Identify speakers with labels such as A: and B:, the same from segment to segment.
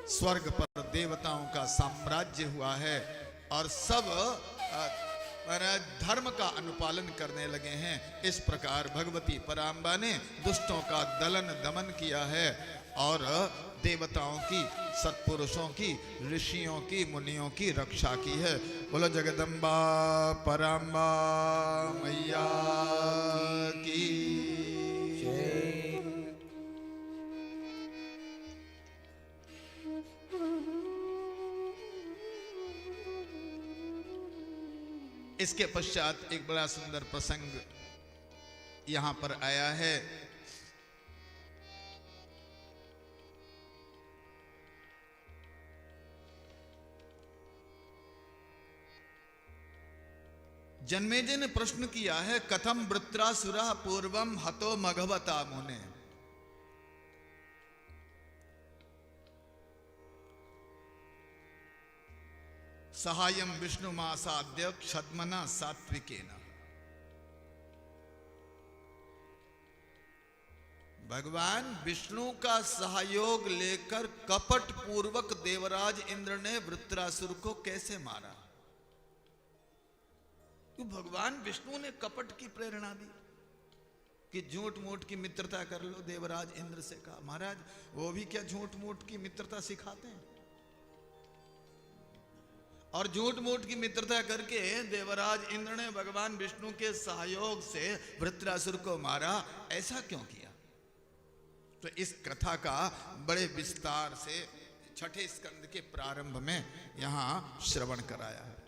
A: स्वर्ग पर देवताओं का साम्राज्य हुआ है और सब धर्म का अनुपालन करने लगे हैं। इस प्रकार भगवती पराम्बा ने दुष्टों का दलन दमन किया है और देवताओं की, सत्पुरुषों की, ऋषियों की, मुनियों की रक्षा की है। बोलो जगदम्बा पराम्बा मैया की। इसके पश्चात एक बड़ा सुंदर प्रसंग यहां पर आया है। जन्मेजय ने प्रश्न किया है, कथम वृत्रासुरः पूर्वम हतो मघवता मुने। सहायम विष्णुमासाद्य क्षद्मना सात्विकेन। भगवान विष्णु का सहयोग लेकर कपट पूर्वक देवराज इंद्र ने वृत्रासुर को कैसे मारा? तो भगवान विष्णु ने कपट की प्रेरणा दी कि झूठ मूठ की मित्रता कर लो। देवराज इंद्र से कहा, महाराज वो भी क्या झूठ मूठ की मित्रता सिखाते हैं? और झूठ मूठ की मित्रता करके देवराज इंद्र ने भगवान विष्णु के सहयोग से वृत्रासुर को मारा। ऐसा क्यों किया? तो इस कथा का बड़े विस्तार से छठे स्कंद के प्रारंभ में यहां श्रवण कराया है।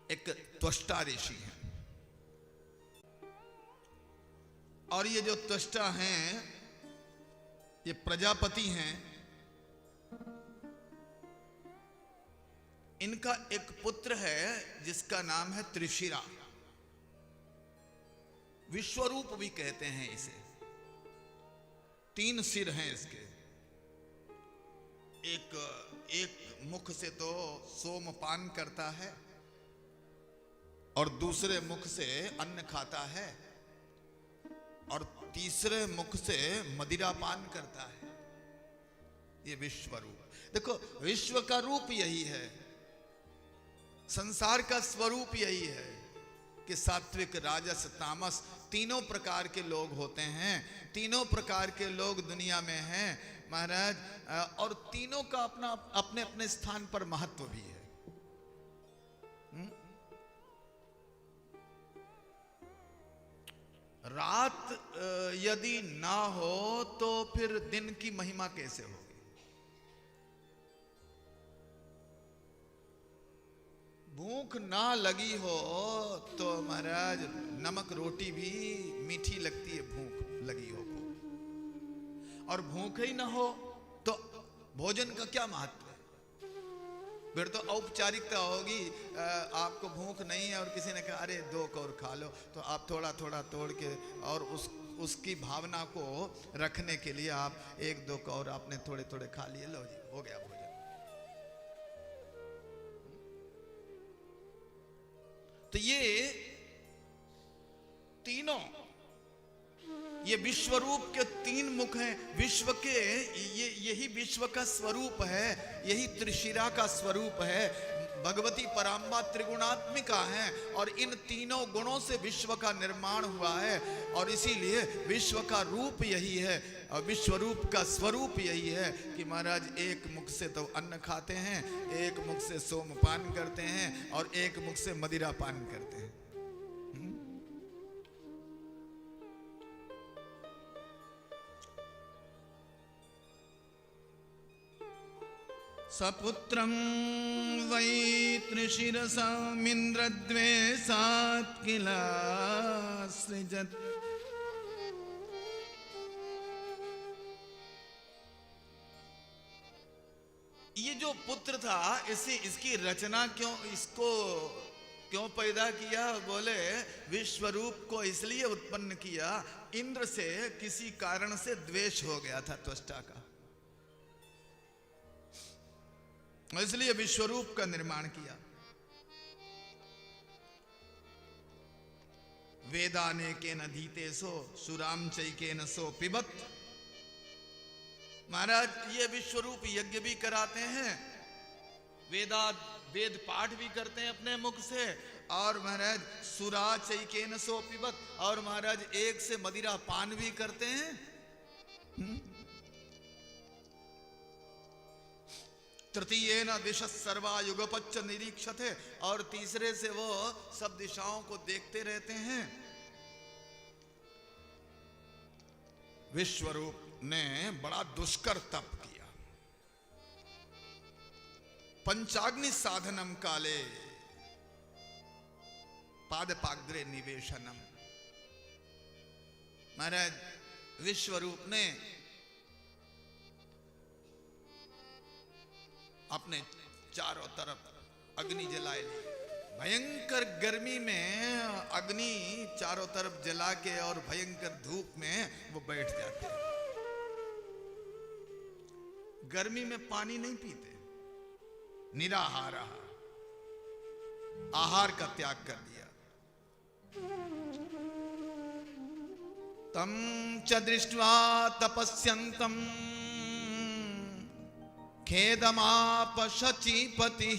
A: एक त्वष्टा ऋषि है और ये जो त्वष्टा हैं ये प्रजापति हैं। इनका एक पुत्र है जिसका नाम है त्रिशिरा। विश्वरूप भी कहते हैं इसे। 3 सिर हैं इसके। एक मुख से तो सोमपान करता है और दूसरे मुख से अन्न खाता है और तीसरे मुख से मदिरा पान करता है। ये विश्वरूप। देखो, विश्व का रूप यही है, संसार का स्वरूप यही है कि सात्विक, राजस, तामस तीनों प्रकार के लोग होते हैं। तीनों प्रकार के लोग दुनिया में हैं महाराज, और तीनों का अपना अपने अपने स्थान पर महत्व भी है। रात यदि ना हो तो फिर दिन की महिमा कैसे होगी? भूख ना लगी हो तो महाराज नमक रोटी भी मीठी लगती है, भूख लगी हो को। और भूख ही ना हो तो भोजन का क्या महत्व है? फिर तो औपचारिकता होगी। आपको भूख नहीं है और किसी ने कहा अरे 2 कौर खा लो, तो आप थोड़ा थोड़ा तोड़ के और उसकी भावना को रखने के लिए आप 1-2 कौर आपने थोड़े थोड़े खा लिए, लो जी हो गया भोजन। तो ये तीनों, ये विश्वरूप के 3 मुख हैं। विश्व के यही विश्व का स्वरूप है, यही त्रिशिरा का स्वरूप है। भगवती पराम्बा त्रिगुणात्मिका है और इन तीनों गुणों से विश्व का निर्माण हुआ है और इसीलिए विश्व का रूप यही है और विश्वरूप का स्वरूप यही है कि महाराज एक मुख से तो अन्न खाते हैं, एक मुख से सोमपान करते हैं और एक मुख से मदिरा पान करते हैं। सपुत्रं वै त्रिशिरसामिन्द्रद्वेषात् किल सृजत्। ये जो पुत्र था इसकी रचना क्यों पैदा किया? बोले विश्वरूप को इसलिए उत्पन्न किया, इंद्र से किसी कारण से द्वेष हो गया था त्वष्टा का, इसलिए विश्वरूप का निर्माण किया। वेदाने के न धीते सो सुराम चैके न सो पिबत। महाराज ये विश्वरूप यज्ञ भी कराते हैं, वेद पाठ भी करते हैं अपने मुख से, और महाराज सुरा चैके न सो पिबत, और महाराज एक से मदिरा पान भी करते हैं। तृतीय न दिश सर्वा युगपच्च निरीक्षते, और तीसरे से वो सब दिशाओं को देखते रहते हैं। विश्वरूप ने बड़ा दुष्कर तप किया। पंचाग्नि साधनम काले पादपाग्रे निवेशनम। महाराज विश्वरूप ने अपने चारों तरफ अग्नि जलाए ली। भयंकर गर्मी में अग्नि चारों तरफ जला के और भयंकर धूप में वो बैठ जाते हैं। गर्मी में पानी नहीं पीते, निराहार आहार का त्याग कर दिया। तम च दृष्ट्वा तपस्यन्तं खेदमाप शचीपति।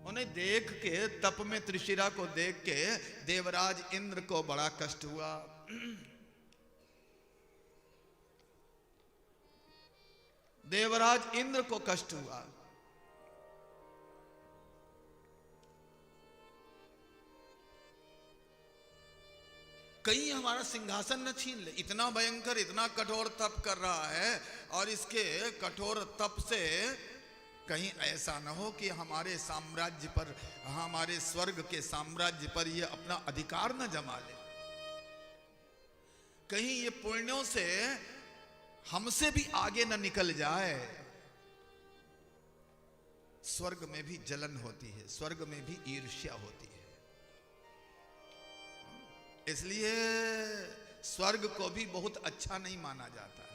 A: उन्हें देख के, तप में त्रिशिरा को देख के देवराज इंद्र को बड़ा कष्ट हुआ। देवराज इंद्र को कष्ट हुआ। कहीं हमारा सिंहासन न छीन ले। इतना भयंकर, इतना कठोर तप कर रहा है, और इसके कठोर तप से कहीं ऐसा न हो कि हमारे साम्राज्य पर, हमारे स्वर्ग के साम्राज्य पर ये अपना अधिकार न जमा ले। कहीं ये पुण्यों से हमसे भी आगे न निकल जाए। स्वर्ग में भी जलन होती है, स्वर्ग में भी ईर्ष्या होती है। इसलिए स्वर्ग को भी बहुत अच्छा नहीं माना जाता है।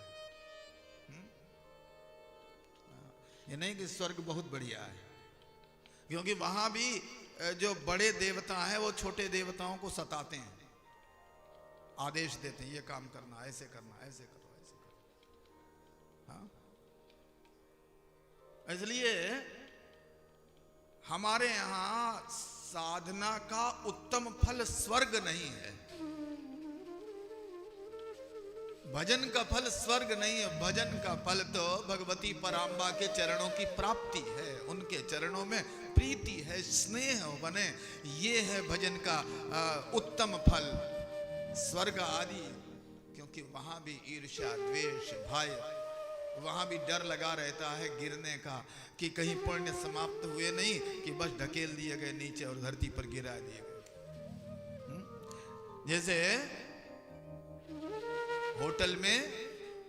A: ये नहीं कि स्वर्ग बहुत बढ़िया है, क्योंकि वहां भी जो बड़े देवता हैं वो छोटे देवताओं को सताते हैं, आदेश देते हैं, ये काम करना, ऐसे करना, ऐसे करो, ऐसे करो। हाँ, इसलिए हमारे यहां साधना का उत्तम फल स्वर्ग नहीं है, भजन का फल स्वर्ग नहीं है। भजन का फल तो भगवती पराम्बा के चरणों की प्राप्ति है, उनके चरणों में प्रीति है, स्नेह बने, ये है भजन का उत्तम फल। स्वर्ग आदि, क्योंकि वहां भी ईर्ष्या, द्वेष, भय, वहां भी डर लगा रहता है गिरने का, कि कहीं पुण्य समाप्त हुए नहीं, कि बस ढकेल दिए गए नीचे और धरती पर गिरा दिए गए। जैसे होटल में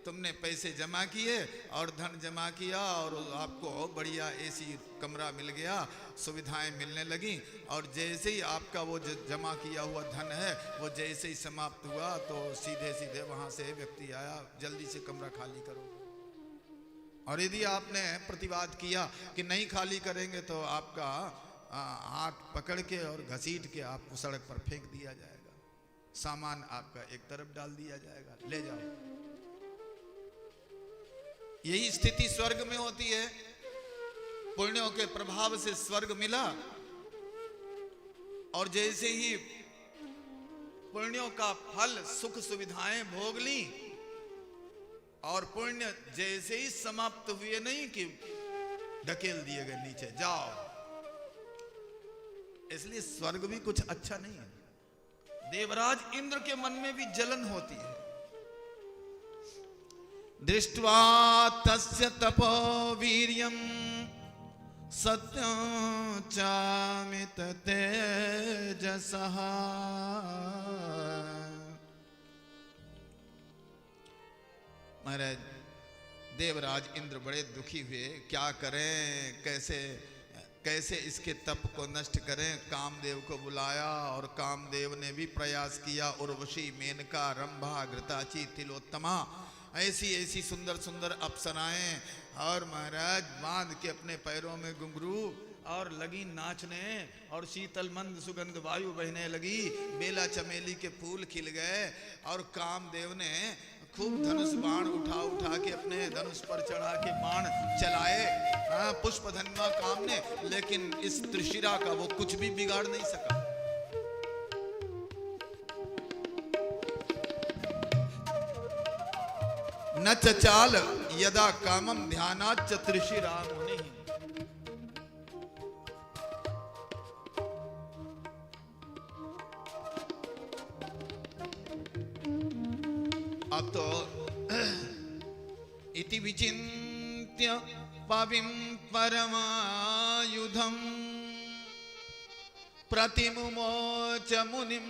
A: तुमने पैसे जमा किए और धन जमा किया, और आपको बढ़िया एसी कमरा मिल गया, सुविधाएं मिलने लगी, और जैसे ही आपका वो जमा किया हुआ धन है वो जैसे ही समाप्त हुआ, तो सीधे सीधे वहां से व्यक्ति आया, जल्दी से कमरा खाली करो। और यदि आपने प्रतिवाद किया कि नहीं खाली करेंगे तो आपका हाथ पकड़ के और घसीट के आपको सड़क पर फेंक दिया जाएगा, सामान आपका एक तरफ डाल दिया जाएगा, ले जाओ। यही स्थिति स्वर्ग में होती है। पुण्यों के प्रभाव से स्वर्ग मिला, और जैसे ही पुण्यों का फल, सुख सुविधाएं भोग ली, और पुण्य जैसे ही समाप्त हुए नहीं कि ढकेल दिए गए नीचे, जाओ। इसलिए स्वर्ग भी कुछ अच्छा नहीं है। देवराज इंद्र के मन में भी जलन होती है। दृष्ट्वा तस्य तपो वीर्यं सत्यं चामित तेजसः। महाराज देवराज इंद्र बड़े दुखी हुए, क्या करें, कैसे इसके तप को नष्ट करें। कामदेव को बुलाया, और कामदेव ने भी प्रयास किया। उर्वशी, मेनका, रंभा, घृताची, तिलोत्तमा, ऐसी ऐसी सुंदर सुंदर अप्सराएं, और महाराज बांध के अपने पैरों में घुंघरू, और लगी नाचने और शीतल मंद सुगंध वायु बहने लगी, बेला चमेली के फूल खिल गए और कामदेव ने खूब धनुष बाण उठा उठा के अपने धनुष पर चढ़ा के बाण चलाए, हाँ, पुष्प धन्वा काम ने, लेकिन इस त्रिशिरा का वो कुछ भी बिगाड़ नहीं सका। न चचाल यदा कामम ध्यानाच्च त्रिशिरा मुनि। अब तो इति विचिन्त्य पविं परमायुधं प्रतिमुमोच मुनिम्